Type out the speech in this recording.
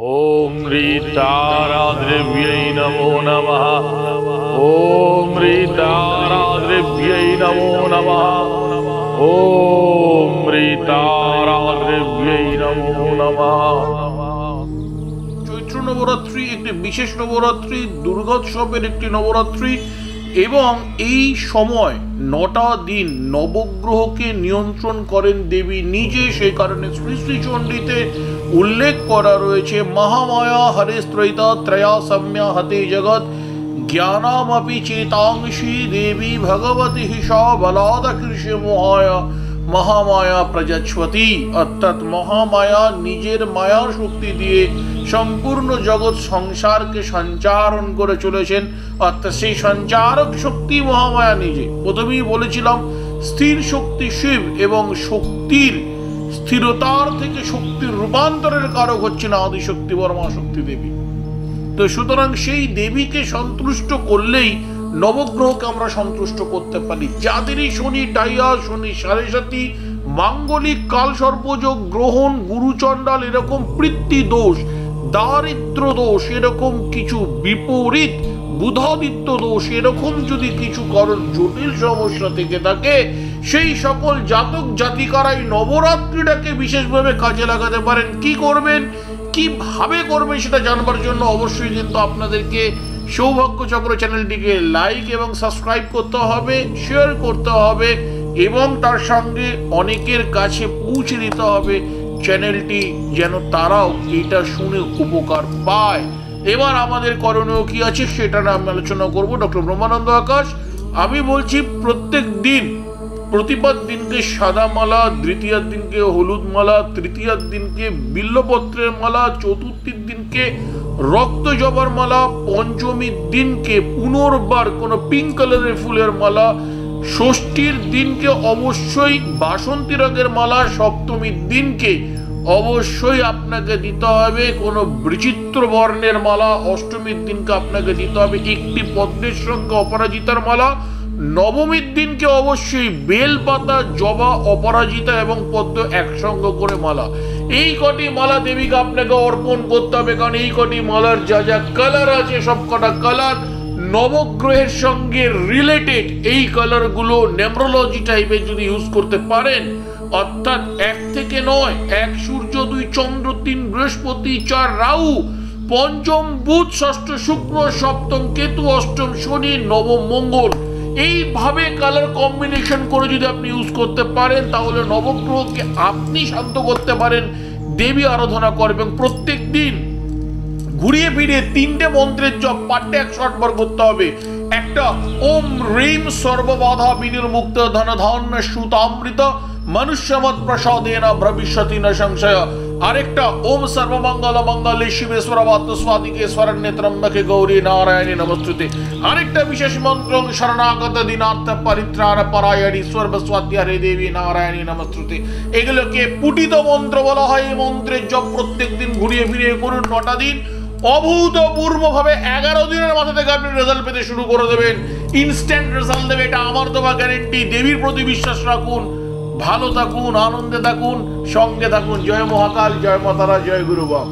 ओम ह्रीताराद्रव्यै नमो नमः। ओम ह्रीताराद्रव्यै नमो नमः। ओम ह्रीताराद्रव्यै नमो नमः। চৈত্র নবরাত্রি একটি বিশেষ নবরাত্রি, দুর্গোৎসবের একটি নবরাত্রি এবং এই সময় 9টা দিন নবগ্রহকে নিয়ন্ত্রণ করেন দেবী নিজে। সেই কারণে শ্রী শ্রী চণ্ডীতে উল্লেখ করা রয়েছে মহামায়া হরেস্ত্রৈতা ত্রয়া সম্যা হতে জগৎ জ্ঞানামপি চেতাংশী দেবী ভগবতী হিসা বলাদকৃষ্য মহায়া মহামায়া প্রজাস্বতী। অর্থাৎ মহামায়া নিজের মায়া শক্তি দিয়ে সম্পূর্ণ জগৎ সংসারকে সঞ্চারণ করে চলেছেন। অর্থাৎ সেই সঞ্চারক শক্তি মহামায়া নিজে। প্রথমেই বলেছিলাম স্থির শক্তি শিব এবং শক্তির স্থিরতার থেকে শক্তির রূপান্তরের কারক হচ্ছেন আদিশক্তি বর্মা শক্তি দেবী। তো সুতরাং সেই দেবীকে সন্তুষ্ট করলেই নবগ্রহকে আমরা সন্তুষ্ট করতে পারি। যাদেরই শনি ডাইয়া, শনি সাড়ে সাতি, মাঙ্গলিক কাল সর্পযোগ, গ্রহণ, গুরুচণ্ডাল, এরকম পৃথ্বী দোষ, দারিদ্র দোষ, এরকম কিছু বিপরীত বুধাদিত্য দোষ, এরকম যদি কিছু কারণ জটিল সমস্যা থেকে থাকে, সেই সকল জাতক জাতিকারাই নবরাত্রিটাকে বিশেষভাবে কাজে লাগাতে পারেন। কি করবেন, কিভাবে করবেন সেটা জানবার জন্য অবশ্যই কিন্তু আপনাদেরকে সৌভাগ্য চক্র চ্যানেলটিকে লাইক এবং সাবস্ক্রাইব করতে হবে, শেয়ার করতে হবে এবং তার সঙ্গে অনেকের কাছে পৌঁছে দিতে হবে চ্যানেলটি, যেন তারাও এটা শুনে উপকার পায়। এবার আমাদের করণীয় কি আছে সেটা নিয়ে আমি আলোচনা করবো। ডক্টর ব্রহ্মানন্দ আকাশ আমি বলছি, প্রত্যেক দিন প্রতিপদ দিনকে সাদা মালা, দ্বিতীয়ার দিনকে হলুদ মালা, তৃতীয়ার দিনকে বিল্লপত্রের মালা, চতুর্থীর দিনকে রক্ত জবার মালা, পঞ্চমীর দিনকে পুনর্বার কোনো পিঙ্ক কালারের ফুলের মালা, ষষ্ঠীর দিনকে অবশ্যই বাসন্তী রঙের মালা, সপ্তমীর দিনকে অবশ্যই আপনাকে দিতে হবে কোনো বিচিত্র বর্ণের মালা, অষ্টমীর দিনকে আপনাকে দিতে হবে একটি পদ্মের সঙ্গে অপরাজিতার মালা, নবমীর দিনকে অবশ্যই বেলপাতা, জবা, অপরাজিতা এবং পদ্ম একসঙ্গে করে মালা। এই কটি মালা দেবীকে আপনাকে অর্পণ করতে হবে, কারণ এই কটি মালার যা যা কালার আছে সব কটা কালার নবগ্রহের সঙ্গে রিলেটেড। এই কালারগুলো নিউমেরোলজি টাইপের যদি ইউজ করতে পারেন, অর্থাৎ 1 থেকে 9, 1 সূর্য, 2 চন্দ্র, 3 বৃহস্পতি, 4 রাহু, পঞ্চম বুধ, ষষ্ঠ শুক্র, সপ্তম কেতু, অষ্টম শনি, নবম মঙ্গল, এইভাবে কালার কম্বিনেশন করে যদি আপনি ইউজ করতে পারেন তাহলে নবগ্রহকে আপনি শান্ত করতে পারেন, দেবী আরাধনা করবেন। প্রত্যেক দিন ঘুরিয়ে ফিরিয়ে 3টে মন্ত্রের জপ পাঠে 108 বার করতে হবে। একটা ওম হ্রিম সর্ববাধা বিনির্মুক্ত ধনধান্য সুতামৃত মনুষ্যমত প্রসাদেন ভবিষ্যতি ন সংশয়। আরেকটা ওম সর্বমঙ্গল মঙ্গলে শিবে স্বরাবাত্মস্বাদিকে স্বরণ্যে ত্রম্বকে গৌরী নারায়ণী নমস্তুতে। আরেকটা বিশেষ মন্ত্র শরণাগত দিনার্থ পরিত্রাণ পরায়ণী সর্বস্বাদ্য হরে দেবী নারায়ণী নমস্তুতে। এগুলোকে পুটিত মন্ত্র বলা হয়। এই মন্ত্রের জপ প্রত্যেক দিন ঘুরিয়ে ফিরিয়ে করুন 9টা দিন। অভূতপূর্বভাবে 11 দিনের মাথা থেকে আপনি রেজাল্ট পেতে শুরু করে দেবেন। ইনস্ট্যান্ট রেজাল্ট দেবে, এটা আমার দেওয়া গ্যারেন্টি। দেবীর প্রতি বিশ্বাস রাখুন, ভালো থাকুন, আনন্দে থাকুন, সঙ্গে থাকুন। জয় মহাকাল, জয় মাতারা, জয় গুরু বাম।